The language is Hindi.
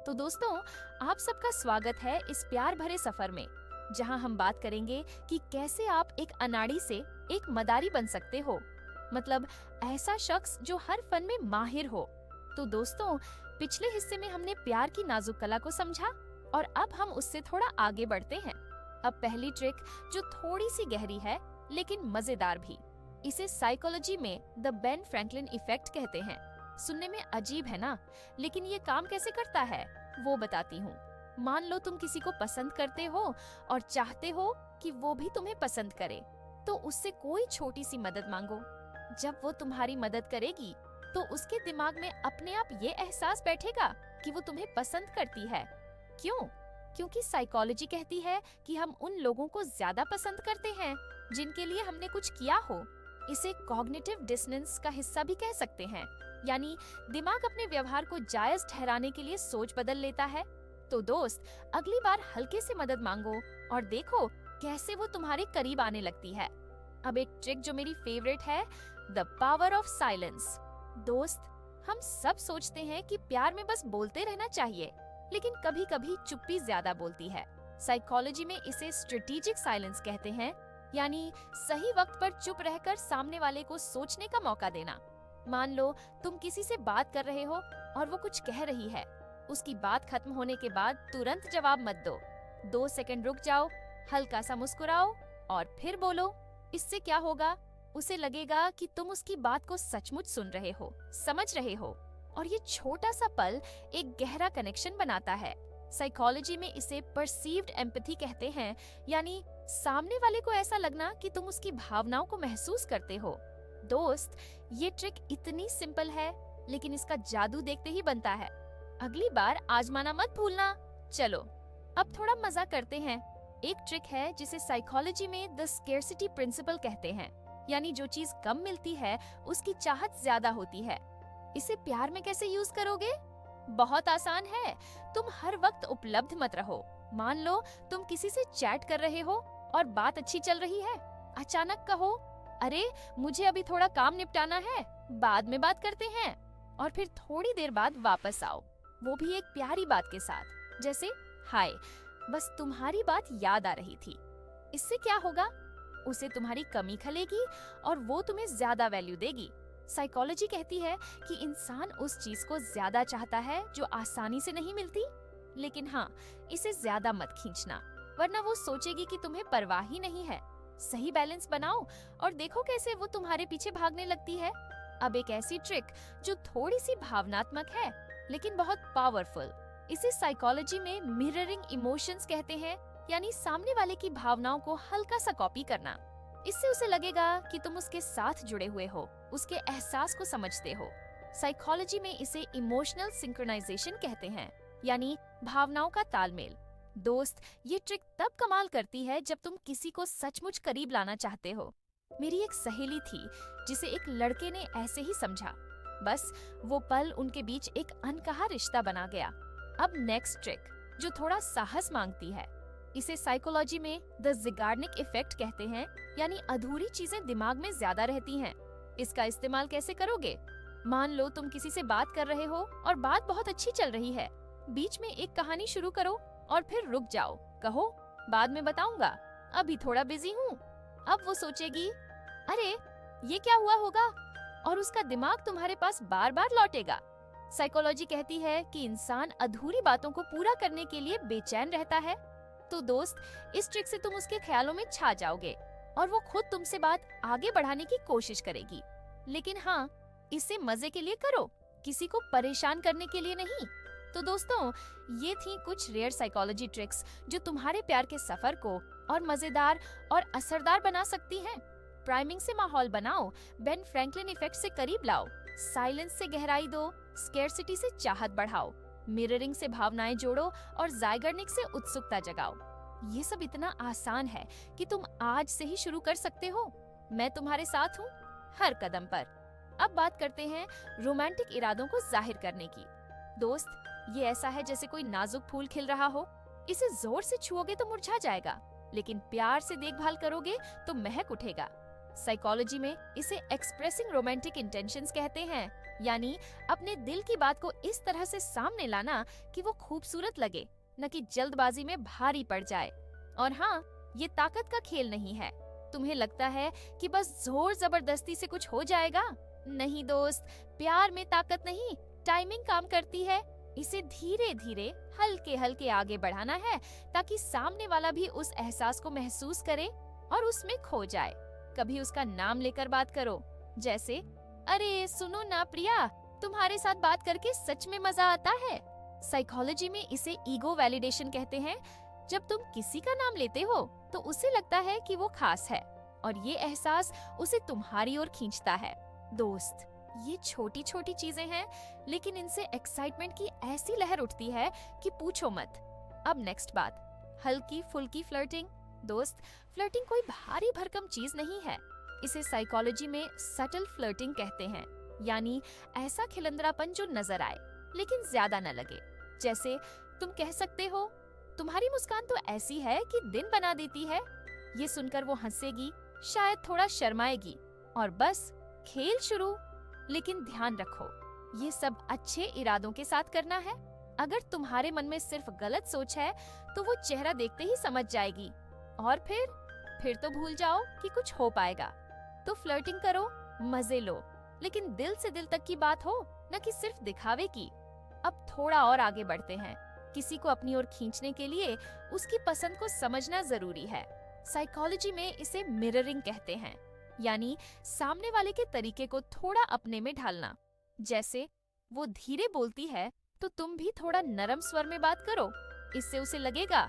तो दोस्तों, आप सबका स्वागत है इस प्यार भरे सफर में, जहां हम बात करेंगे कि कैसे आप एक अनाड़ी से एक मदारी बन सकते हो। मतलब ऐसा शख्स जो हर फन में माहिर हो। तो दोस्तों, पिछले हिस्से में हमने प्यार की नाजुक कला को समझा और अब हम उससे थोड़ा आगे बढ़ते हैं। अब पहली ट्रिक जो थोड़ी सी गहरी है लेकिन मजेदार भी। इसे साइकोलॉजी में द बेन फ्रैंकलिन इफेक्ट कहते हैं। सुनने में अजीब है ना, लेकिन ये काम कैसे करता है वो बताती हूँ। मान लो तुम किसी को पसंद करते हो और चाहते हो कि वो भी तुम्हें पसंद करे, तो उससे कोई छोटी सी मदद मांगो। जब वो तुम्हारी मदद करेगी तो उसके दिमाग में अपने आप ये एहसास बैठेगा कि वो तुम्हें पसंद करती है। क्यों? क्योंकि साइकोलॉजी कहती है कि हम उन लोगों को ज्यादा पसंद करते हैं जिनके लिए हमने कुछ किया हो। इसे कॉग्निटिव डिसोनेंस का हिस्सा भी कह सकते हैं, यानी दिमाग अपने व्यवहार को जायज ठहराने के लिए सोच बदल लेता है। तो दोस्त, अगली बार हल्के से मदद मांगो और देखो कैसे वो तुम्हारे करीब आने लगती है। अब एक ट्रिक जो मेरी फेवरेट है, द पावर ऑफ साइलेंस। दोस्त, हम सब सोचते हैं कि प्यार में बस बोलते रहना चाहिए, लेकिन कभी कभी चुप्पी ज्यादा बोलती है। साइकोलॉजी में इसे स्ट्रेटेजिक साइलेंस कहते हैं, यानी सही वक्त पर चुप रहकर सामने वाले को सोचने का मौका देना। मान लो तुम किसी से बात कर रहे हो और वो कुछ कह रही है। उसकी बात खत्म होने के बाद तुरंत जवाब मत दो। 2 सेकंड रुक जाओ, हल्का सा मुस्कुराओ और फिर बोलो। इससे क्या होगा? उसे लगेगा कि तुम उसकी बात को सचमुच सुन रहे हो, समझ रहे हो, और ये छोटा सा पल एक गहरा कनेक्शन बनाता है। साइकोलॉजी में इसे परसीव्ड एम्पैथी कहते हैं, यानी सामने वाले को ऐसा लगना कि तुम उसकी भावनाओं को महसूस करते हो। दोस्त, ये ट्रिक इतनी सिंपल है, लेकिन इसका जादू देखते ही बनता है। अगली बार आजमाना मत भूलना। चलो, अब थोड़ा मजा करते हैं। एक ट्रिक है जिसे साइकोलॉजी में द स्केर्सिटी प्रिंसिपल कहते हैं, यानी जो चीज कम मिलती है उसकी चाहत ज्यादा होती है। इसे प्यार में कैसे यूज करोगे? बहुत आसान है। तुम हर वक्त उपलब्ध मत रहो। मान लो तुम किसी से चैट कर रहे हो और बात अच्छी चल रही है। अचानक कहो, अरे मुझे अभी थोड़ा काम निपटाना है, बाद में बात करते हैं। और फिर थोड़ी देर बाद वापस आओ, वो भी एक प्यारी बात के साथ, जैसे हाय, बस तुम्हारी बात याद आ रही थी। इससे क्या होगा? उसे तुम्हारी कमी खलेगी और वो तुम्हें ज्यादा वैल्यू देगी। साइकोलॉजी कहती है कि इंसान उस चीज को ज्यादा चाहता है जो आसानी से नहीं मिलती। लेकिन हाँ, इसे ज्यादा मत खींचना, वरना वो सोचेगी कि तुम्हें परवाह ही नहीं है। सही बैलेंस बनाओ और देखो कैसे वो तुम्हारे पीछे भागने लगती है। अब एक ऐसी ट्रिक जो थोड़ी सी भावनात्मक है लेकिन बहुत पावरफुल। इसे साइकोलॉजी में मिररिंग इमोशंस कहते हैं, यानी सामने वाले की भावनाओं को हल्का सा कॉपी करना। इससे उसे लगेगा कि तुम उसके साथ जुड़े हुए हो, उसके एहसास को समझते हो। साइकोलॉजी में इसे इमोशनल सिंक्रोनाइजेशन कहते हैं, यानी भावनाओं का तालमेल। दोस्त, ये ट्रिक तब कमाल करती है जब तुम किसी को सचमुच करीब लाना चाहते हो। मेरी एक सहेली थी जिसे एक लड़के ने ऐसे ही समझा। बस वो पल उनके बीच एक अनकहा रिश्ता बना गया। अब नेक्स्ट ट्रिक जो थोड़ा साहस मांगती है, इसे साइकोलॉजी में द ज़िगार्निक इफेक्ट कहते हैं, यानी अधूरी चीजें दिमाग में ज्यादा रहती हैं। इसका इस्तेमाल कैसे करोगे? मान लो तुम किसी से बात कर रहे हो और बात बहुत अच्छी चल रही है। बीच में एक कहानी शुरू करो और फिर रुक जाओ। कहो, बाद में बताऊंगा, अभी थोड़ा बिजी हूँ। अब वो सोचेगी, अरे ये क्या हुआ होगा, और उसका दिमाग तुम्हारे पास बार बार लौटेगा। साइकोलॉजी कहती है कि इंसान अधूरी बातों को पूरा करने के लिए बेचैन रहता है। तो दोस्त, इस ट्रिक से तुम उसके ख्यालों में छा जाओगे और वो खुद तुमसे बात आगे बढ़ाने की कोशिश करेगी। लेकिन हाँ, इसे मजे के लिए करो, किसी को परेशान करने के लिए नहीं। तो दोस्तों, ये थी कुछ रेयर साइकोलॉजी ट्रिक्स जो तुम्हारे प्यार के सफर को और मजेदार और असरदार बना सकती हैं। प्राइमिंग से माहौल बनाओ, बेन फ्रैंकलिन इफेक्ट से करीब लाओ, साइलेंस से गहराई दो, स्केर्सिटी से चाहत बढ़ाओ, मिररिंग से भावनाएं जोड़ो और ज़ाइगर्निक से उत्सुकता जगाओ। ये सब इतना आसान है कि तुम आज से ही शुरू कर सकते हो। मैं तुम्हारे साथ हूँ हर कदम पर। अब बात करते हैं रोमांटिक इरादों को जाहिर करने की। दोस्त, ये ऐसा है जैसे कोई नाजुक फूल खिल रहा हो। इसे जोर से छुओगे तो मुरझा जाएगा, लेकिन प्यार से देखभाल करोगे तो महक उठेगा। साइकोलॉजी में इसे एक्सप्रेसिंग रोमांटिक इंटेंशंस कहते हैं, यानी अपने दिल की बात को इस तरह से सामने लाना कि वो खूबसूरत लगे, न कि जल्दबाजी में भारी पड़ जाए। और हाँ, ये ताकत का खेल नहीं है। तुम्हें लगता है कि बस जोर जबरदस्ती से कुछ हो जाएगा? नहीं दोस्त, प्यार में ताकत नहीं, टाइमिंग काम करती है। इसे धीरे धीरे हल्के हल्के आगे बढ़ाना है ताकि सामने वाला भी उस एहसास को महसूस करे और उसमें खो जाए। कभी उसका नाम लेकर बात करो, जैसे अरे सुनो ना प्रिया, तुम्हारे साथ बात करके सच में मजा आता है। साइकोलॉजी में इसे ईगो वैलिडेशन कहते हैं। जब तुम किसी का नाम लेते हो तो उसे लगता है कि वो खास है और ये एहसास उसे तुम्हारी ओर खींचता है। दोस्त, ये छोटी छोटी चीजें हैं, लेकिन इनसे एक्साइटमेंट की ऐसी लहर उठती है कि पूछो मत। अब नेक्स्ट बात, हल्की फुल्की फ्लर्टिंग। दोस्त, फ्लर्टिंग कोई भारी भरकम चीज नहीं है। इसे साइकोलॉजी में सटल फ्लर्टिंग कहते हैं, यानी ऐसा खिलंदरापन जो नजर आए लेकिन ज्यादा न लगे। जैसे तुम कह सकते हो, तुम्हारी मुस्कान तो ऐसी है कि दिन बना देती है। ये सुनकर वो हंसेगी, शायद थोड़ा शर्माएगी और बस खेल शुरू। लेकिन ध्यान रखो, ये सब अच्छे इरादों के साथ करना है। अगर तुम्हारे मन में सिर्फ गलत सोच है तो वो चेहरा देखते ही समझ जाएगी और फिर तो भूल जाओ कि कुछ हो पाएगा। तो फ्लर्टिंग करो, मजे लो, लेकिन दिल से दिल तक की बात हो, न कि सिर्फ दिखावे की। अब थोड़ा और आगे बढ़ते हैं। किसी को अपनी ओर खींचने के लिए उसकी पसंद को समझना जरूरी है। साइकोलॉजी में इसे मिररिंग कहते हैं, यानी सामने वाले के तरीके को थोड़ा अपने में ढालना। जैसे वो धीरे बोलती है तो तुम भी थोड़ा नरम स्वर में बात करो। इससे उसे लगेगा